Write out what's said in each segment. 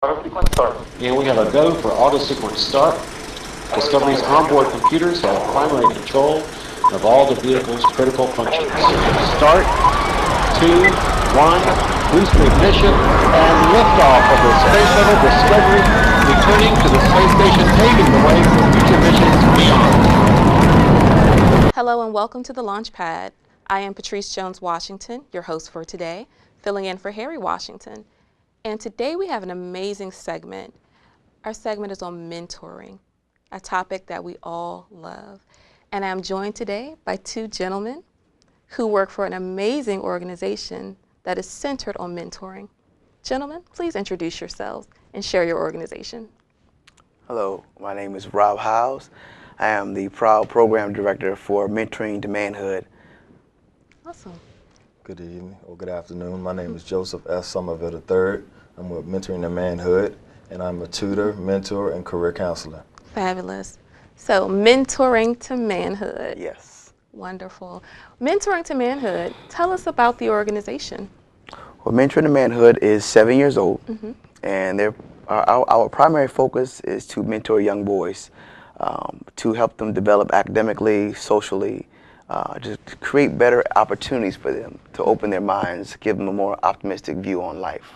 And we have a go for auto sequence start. Discovery's onboard computers have primary control of all the vehicle's critical functions. Start, two, one, booster ignition, and liftoff of the Space Shuttle Discovery, returning to the space station, paving the way for future missions beyond. Hello and welcome to the Launch Pad. I am Patrice Jones-Washington, your host for today, filling in for Harry Washington. And today we have an amazing segment. Our segment is on mentoring, a topic that we all love. And I'm joined today by two gentlemen who work for an amazing organization that is centered on mentoring. Gentlemen, please introduce yourselves and share your organization. Hello, my name is Rob Howes. I am the proud program director for Mentoring to Manhood. Awesome. Good evening or good afternoon. My name is Joseph S. Somerville III. I'm with Mentoring to Manhood, and I'm a tutor, mentor, and career counselor. Fabulous. So, mentoring to manhood. Yes. Wonderful. Mentoring to Manhood, tell us about the organization. Well, Mentoring to Manhood is 7 years old, and our primary focus is to mentor young boys, to help them develop academically, socially, just create better opportunities for them to open their minds, give them a more optimistic view on life.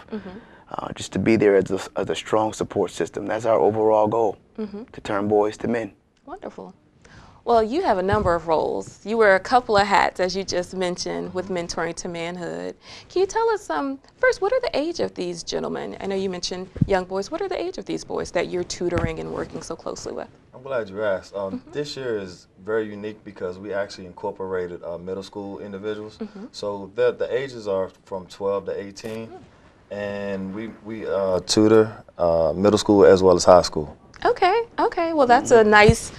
Just to be there as a strong support system. That's our overall goal, to turn boys to men. Wonderful. Well, you have a number of roles. You wear a couple of hats, as you just mentioned, with Mentoring to Manhood. Can you tell us, first, what are the age of these gentlemen? I know you mentioned young boys. What are the age of these boys that you're tutoring and working so closely with? I'm glad you asked. This year is very unique because we actually incorporated middle school individuals. So the ages are from 12 to 18, and we tutor middle school as well as high school. Okay. Well, that's a nice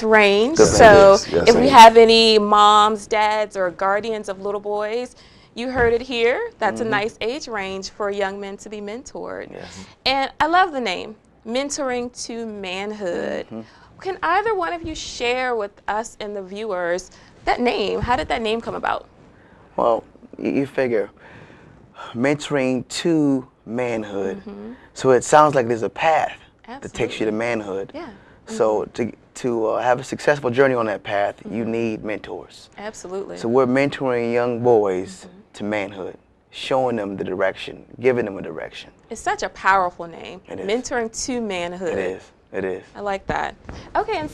range. Good So range. Yes, if it we is. have any moms, dads, or guardians of little boys, you heard it here. That's a nice age range for young men to be mentored. Yes. And I love the name, Mentoring to Manhood. Can either one of you share with us and the viewers that name? How did that name come about? Well, you figure, mentoring to manhood. So it sounds like there's a path that takes you to manhood. Yeah. So to have a successful journey on that path, you need mentors. Absolutely. So we're mentoring young boys to manhood, showing them the direction, giving them a direction. It's such a powerful name. It is. Mentoring to Manhood. It is. It is. I like that. Okay, and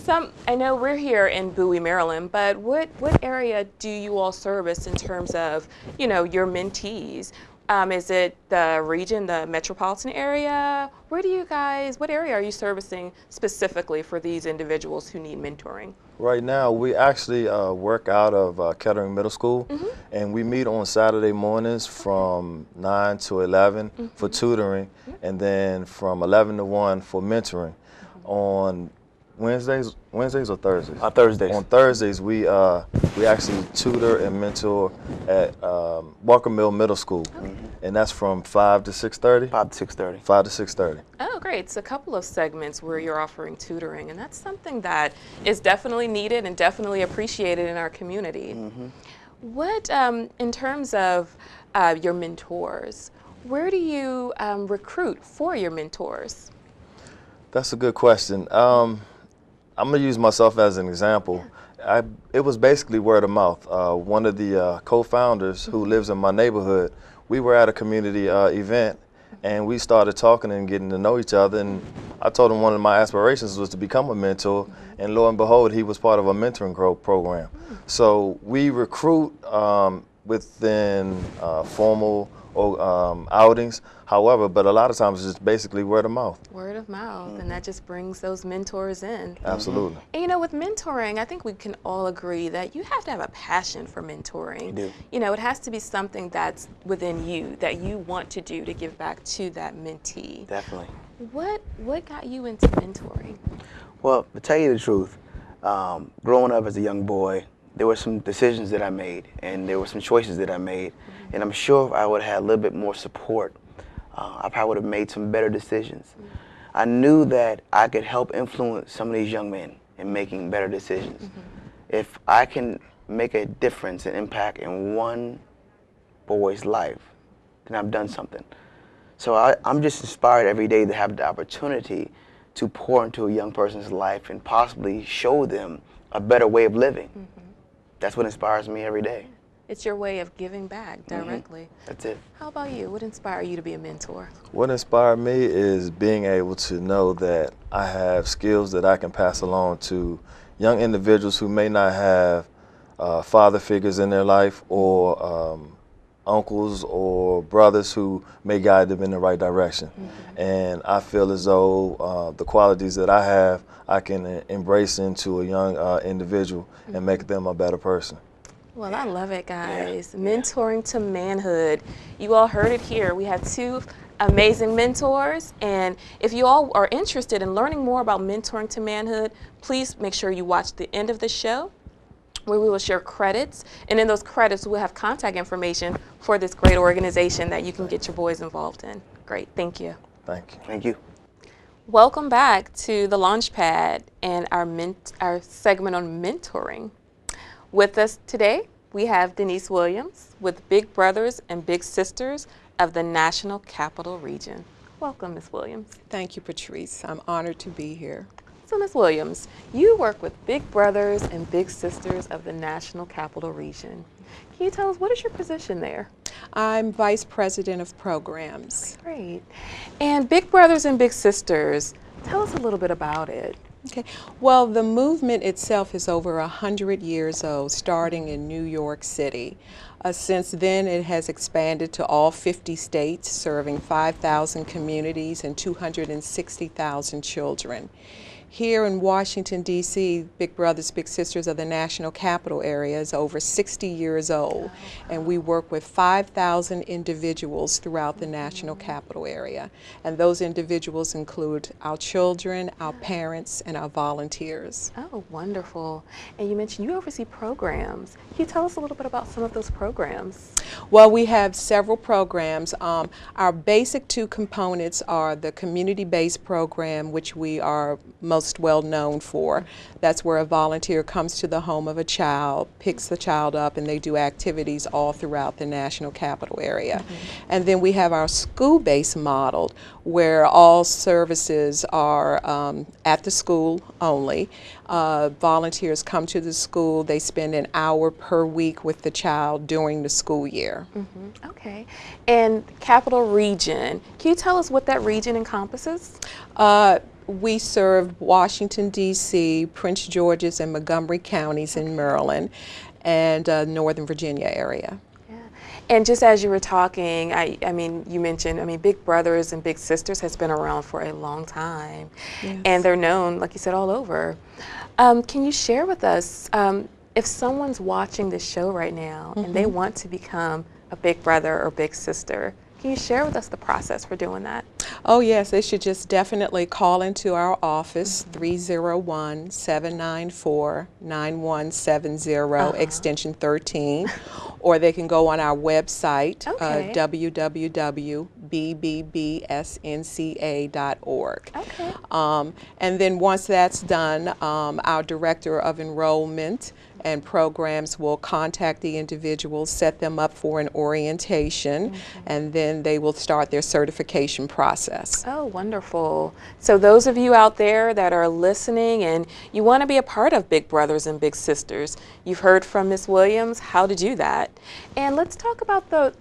I know we're here in Bowie, Maryland, but what area do you all service in terms of, your mentees? Is it the region, the metropolitan area? What area are you servicing specifically for these individuals who need mentoring? Right now, we actually work out of Kettering Middle School, and we meet on Saturday mornings from 9 to 11 for tutoring, and then from 11 to 1 for mentoring. On Wednesdays or Thursdays? Thursdays. On Thursdays, we actually tutor and mentor at Walker Mill Middle School, and that's from 5 to 6:30. 5 to 6:30. 5 to 6:30. Oh, great. It's a couple of segments where you're offering tutoring, and that's something that is definitely needed and definitely appreciated in our community. What, in terms of your mentors, where do you recruit for your mentors? That's a good question. I'm gonna use myself as an example. It was basically word of mouth. One of the co-founders who lives in my neighborhood, we were at a community event, and we started talking and getting to know each other. And I told him one of my aspirations was to become a mentor, and lo and behold, he was part of a mentoring program. So we recruit within formal outings. However, but a lot of times it's just basically word of mouth. Word of mouth, and that just brings those mentors in. Absolutely. And with mentoring, I think we can all agree that you have to have a passion for mentoring. You do. It has to be something that's within you, that you want to do to give back to that mentee. Definitely. What got you into mentoring? Well, to tell you the truth, growing up as a young boy, there were some decisions that I made, and there were some choices that I made, and I'm sure if I would have had a little bit more support, I probably would have made some better decisions. I knew that I could help influence some of these young men in making better decisions. If I can make a difference and impact in one boy's life, then I've done something. So I'm just inspired every day to have the opportunity to pour into a young person's life and possibly show them a better way of living. That's what inspires me every day. It's your way of giving back directly. That's it. How about you? What inspired you to be a mentor? What inspired me is being able to know that I have skills that I can pass along to young individuals who may not have father figures in their life, or uncles or brothers who may guide them in the right direction. And I feel as though the qualities that I have, I can embrace into a young individual and make them a better person. Well, I love it, guys. Mentoring to manhood. You all heard it here. We have two amazing mentors, and if you all are interested in learning more about mentoring to manhood, please make sure you watch the end of the show, where we will share credits, and in those credits we'll have contact information for this great organization that you can get your boys involved in. Great, thank you. Thank you. Thank you. Welcome back to the Launchpad and our segment on mentoring. With us today, we have Denise Williams with Big Brothers and Big Sisters of the National Capital Region. Welcome, Ms. Williams. Thank you, Patrice. I'm honored to be here. So, Ms. Williams, you work with Big Brothers and Big Sisters of the National Capital Region. Can you tell us, what is your position there? I'm Vice President of Programs. Great. And Big Brothers and Big Sisters, tell us a little bit about it. Okay. Well, the movement itself is over 100 years old, starting in New York City. Since then, it has expanded to all 50 states, serving 5,000 communities and 260,000 children. Here in Washington, D.C., Big Brothers, Big Sisters of the National Capital Area is over 60 years old, and we work with 5,000 individuals throughout the National Capital Area. And those individuals include our children, our parents, and our volunteers. Oh, wonderful. And you mentioned you oversee programs. Can you tell us a little bit about some of those programs? Well, we have several programs. Our basic two components are the community-based program, which we are most well known for. That's where a volunteer comes to the home of a child, picks the child up, and they do activities all throughout the National Capital Area. And then we have our school-based model, where all services are at the school only. Volunteers come to the school. They spend an hour per week with the child during the school year. Okay. And Capital Region, can you tell us what that region encompasses? We serve Washington, D.C., Prince George's and Montgomery counties in Maryland, and Northern Virginia area. Yeah. And just as you were talking, I mean, you mentioned, Big Brothers and Big Sisters has been around for a long time. Yes. And they're known, like you said, all over. Can you share with us, if someone's watching this show right now and they want to become a Big Brother or Big Sister, can you share with us the process for doing that? Oh yes, they should just definitely call into our office, 301-794-9170, extension 13, or they can go on our website, www.bbbsnca.org. Okay. And then once that's done, our Director of Enrollment and Programs will contact the individuals, set them up for an orientation, and then they will start their certification process. Oh, wonderful. So those of you out there that are listening and you want to be a part of Big Brothers and Big Sisters, you've heard from Ms. Williams how to do that. And let's talk about the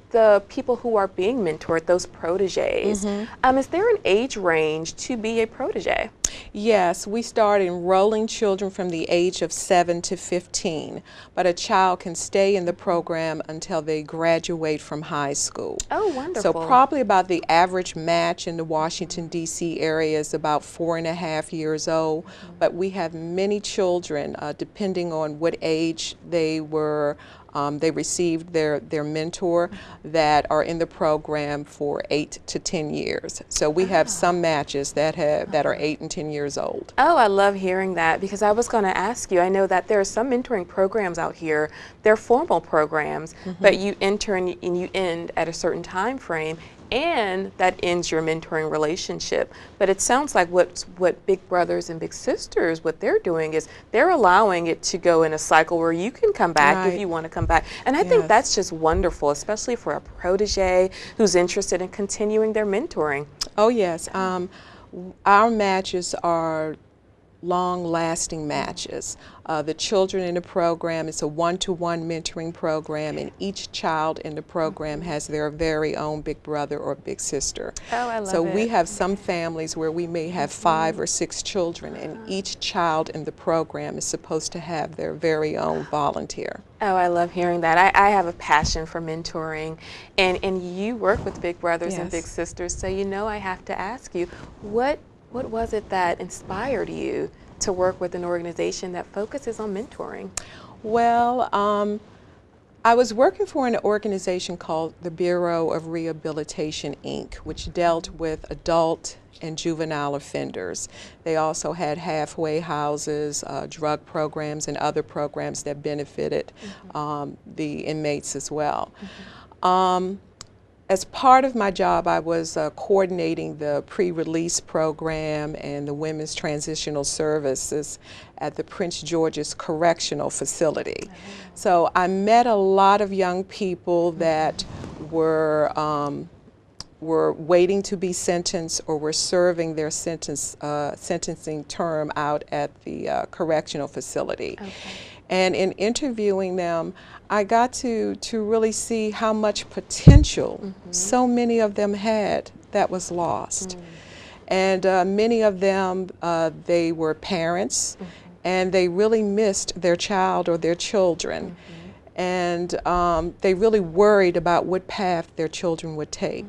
people who are being mentored, those proteges. Is there an age range to be a protege? Yes, we start enrolling children from the age of 7 to 15, but a child can stay in the program until they graduate from high school. Oh, wonderful. So probably about the average match in the Washington, D.C. area is about 4.5 years old, but we have many children, depending on what age they were they received their mentor, that are in the program for 8 to 10 years. So we have some matches that are 8 and 10 years old. Oh, I love hearing that, because I was going to ask you, I know that there are some mentoring programs out here. They're formal programs, but you enter and you end at a certain time frame, and that ends your mentoring relationship. But it sounds like what Big Brothers and Big Sisters, what they're doing is they're allowing it to go in a cycle where you can come back if Right. you want to come back. And I think that's just wonderful, especially for a protege who's interested in continuing their mentoring. Oh yes, our matches are long-lasting matches. The children in the program, it's a one-to-one mentoring program, and each child in the program has their very own big brother or big sister. Oh, I love So it. we have some families where we may have 5 or 6 children, and each child in the program is supposed to have their very own volunteer. Oh, I love hearing that. I have a passion for mentoring, and you work with Big Brothers and Yes. Big Sisters, so you know I have to ask you, what was it that inspired you to work with an organization that focuses on mentoring? Well, I was working for an organization called the Bureau of Rehabilitation, Inc., which dealt with adult and juvenile offenders. They also had halfway houses, drug programs, and other programs that benefited the inmates as well. As part of my job, I was coordinating the pre-release program and the women's transitional services at the Prince George's Correctional Facility. So I met a lot of young people that were waiting to be sentenced or were serving their sentencing term out at the correctional facility. Okay. And in interviewing them, I got to really see how much potential so many of them had that was lost. And many of them, they were parents, and they really missed their child or their children. And they really worried about what path their children would take.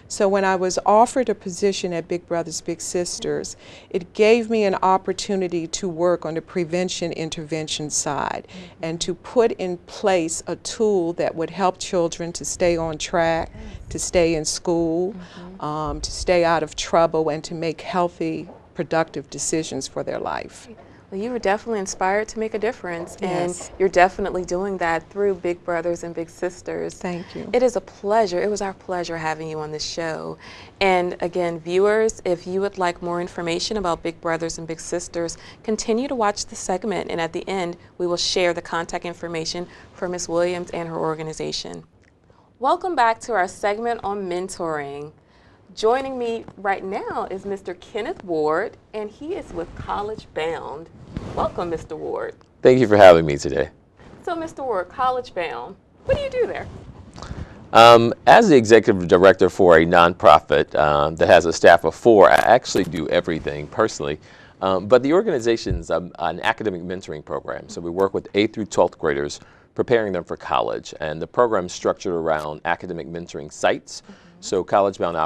So when I was offered a position at Big Brothers Big Sisters, it gave me an opportunity to work on the prevention intervention side and to put in place a tool that would help children to stay on track, to stay in school, to stay out of trouble, and to make healthy, productive decisions for their life. Well, you were definitely inspired to make a difference, Yes. and you're definitely doing that through Big Brothers and Big Sisters. Thank you. It is a pleasure. It was our pleasure having you on this show. And again, viewers, if you would like more information about Big Brothers and Big Sisters, continue to watch the segment, and at the end, we will share the contact information for Ms. Williams and her organization. Welcome back to our segment on mentoring. Joining me right now is Mr. Kenneth Ward, and he is with College Bound. Welcome, Mr. Ward. Thank you for having me today. So, Mr. Ward, College Bound, what do you do there? As the executive director for a nonprofit that has a staff of 4, I actually do everything personally. But the organization's an academic mentoring program. So we work with 8th through 12th graders, preparing them for college. And the program's structured around academic mentoring sites. So College Bound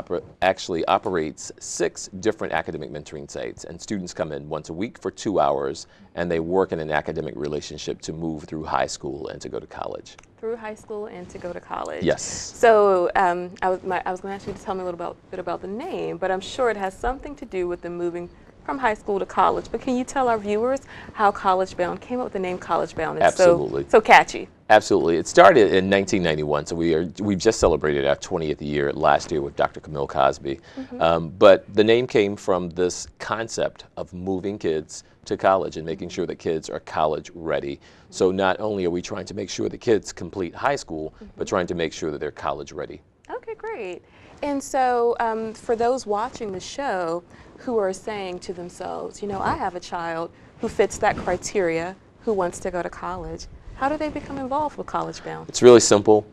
actually operates 6 different academic mentoring sites, and students come in once a week for 2 hours, and they work in an academic relationship to move through high school and to go to college. Through high school and to go to college. Yes. So I was going to ask you to tell me a little bit about the name, but I'm sure it has something to do with the moving from high school to college. But can you tell our viewers how College Bound came up with the name College Bound? It's Absolutely. so catchy. Absolutely. It started in 1991, so we've just celebrated our 20th year last year with Dr. Camille Cosby. But the name came from this concept of moving kids to college and making sure that kids are college ready. So not only are we trying to make sure that kids complete high school, but trying to make sure that they're college ready. Okay, great. And so for those watching the show who are saying to themselves, you know, I have a child who fits that criteria, who wants to go to college, how do they become involved with College Bound? It's really simple.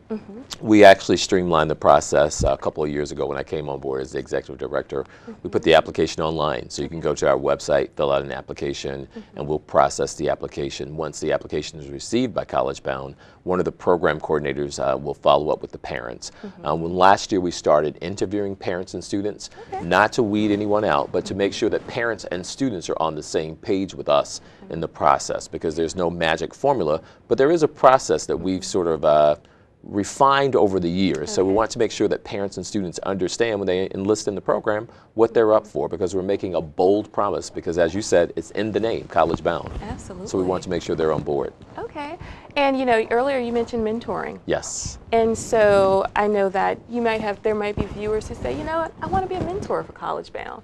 We actually streamlined the process a couple of years ago when I came on board as the executive director. We put the application online, so you can go to our website, fill out an application, and we'll process the application. Once the application is received by College Bound, one of the program coordinators will follow up with the parents. When last year we started interviewing parents and students, not to weed anyone out, but to make sure that parents and students are on the same page with us in the process, because there's no magic formula, but there is a process that we've sort of refined over the years. So we want to make sure that parents and students understand when they enlist in the program what they're up for, because we're making a bold promise, because as you said, it's in the name, College Bound. Absolutely. So we want to make sure they're on board. Okay. And you know, earlier you mentioned mentoring. Yes. And so I know that there might be viewers who say, you know what, I want to be a mentor for College Bound.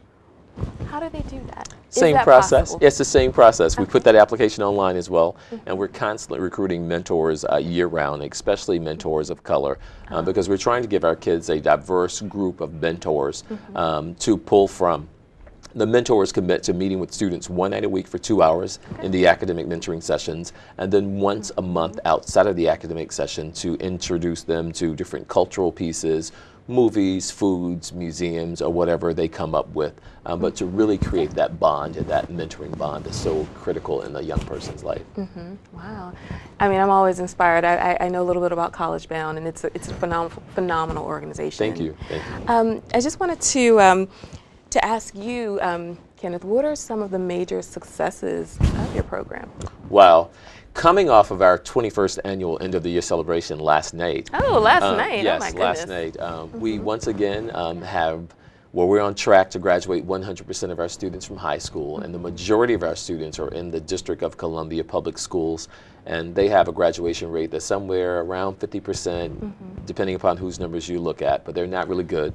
How do they do that? Same Is that process. possible? It's the same process. We put that application online as well, and we're constantly recruiting mentors year-round, especially mentors of color, because we're trying to give our kids a diverse group of mentors to pull from. The mentors commit to meeting with students 1 night a week for 2 hours in the academic mentoring sessions, and then once a month outside of the academic session to introduce them to different cultural pieces, movies, foods, museums, or whatever they come up with. But to really create that bond, and that mentoring bond is so critical in a young person's life. Wow. I mean, I'm always inspired. I know a little bit about College Bound, and it's a phenomenal organization. Thank you. Thank you. I just wanted to ask you, Kenneth, what are some of the major successes of your program? Wow. Coming off of our 21st annual end of the year celebration last night. Oh, last night. Yes, oh my goodness. last night. We once again we're on track to graduate 100% of our students from high school, and the majority of our students are in the District of Columbia Public Schools, and they have a graduation rate that's somewhere around 50%, depending upon whose numbers you look at, but they're not really good.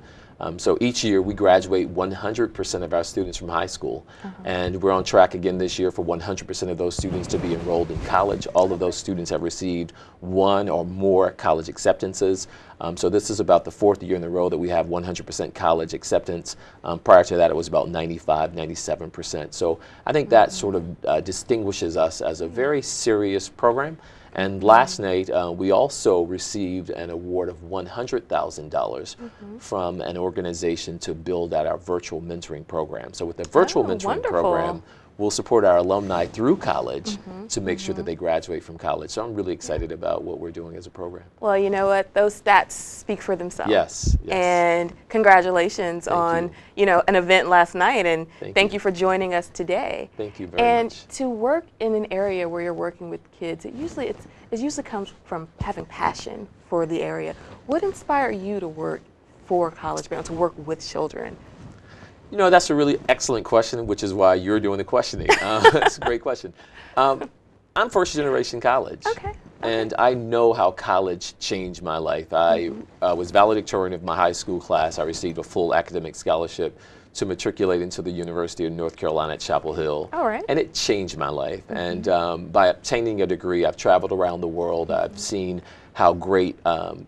So each year we graduate 100% of our students from high school, and we're on track again this year for 100% of those students to be enrolled in college. All of those students have received 1 or more college acceptances. So this is about the 4th year in a row that we have 100% college acceptance. Prior to that, it was about 95, 97%. So I think that sort of distinguishes us as a very serious program. And last night, we also received an award of $100,000 from an organization to build out our virtual mentoring program. So with the virtual mentoring program, we'll support our alumni through college to make sure that they graduate from college. So I'm really excited about what we're doing as a program. Well, you know what? Those stats speak for themselves. Yes. Yes. And congratulations on an event last night, and thank you for joining us today. Thank you very and much. to work in an area where you're working with kids, it usually comes from having passion for the area. What inspired you to work for College Bound, to work with children? You know, that's a really excellent question, which is why you're doing the questioning. That's a great question. I'm first generation college. Okay. And I know how college changed my life. I was valedictorian of my high school class. I received a full academic scholarship to matriculate into the University of North Carolina at Chapel Hill. All right. And it changed my life. And by obtaining a degree, I've traveled around the world. I've seen how great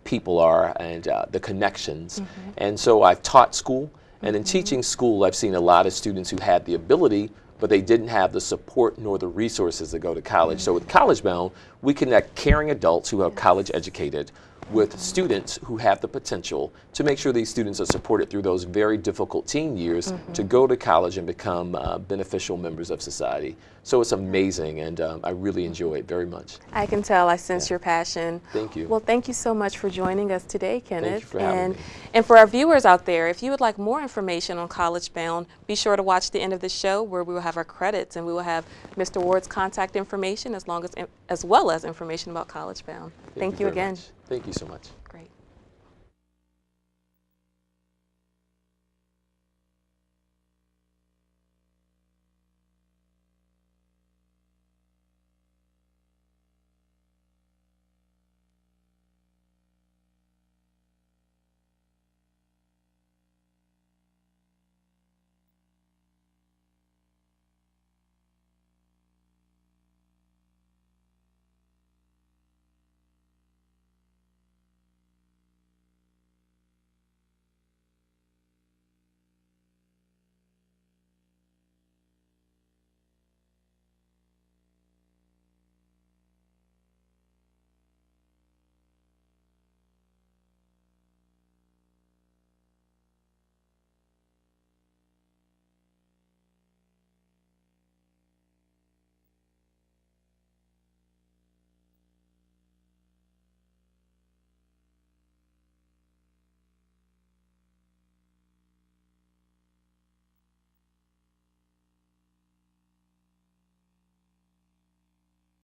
people are and the connections. And so I've taught school. And in teaching school, I've seen a lot of students who had the ability, but they didn't have the support nor the resources to go to college. So with College Bound, we connect caring adults who are college educated with students who have the potential to make sure these students are supported through those very difficult teen years to go to college and become beneficial members of society. So it's amazing, and I really enjoy it very much. I can tell. I sense your passion. Thank you. Well, thank you so much for joining us today, Kenneth. Thank you for having me. And for our viewers out there, if you would like more information on College Bound, be sure to watch the end of the show where we will have our credits, and we will have Mr. Ward's contact information as well as information about College Bound. Thank you very again. much. Thank you so much.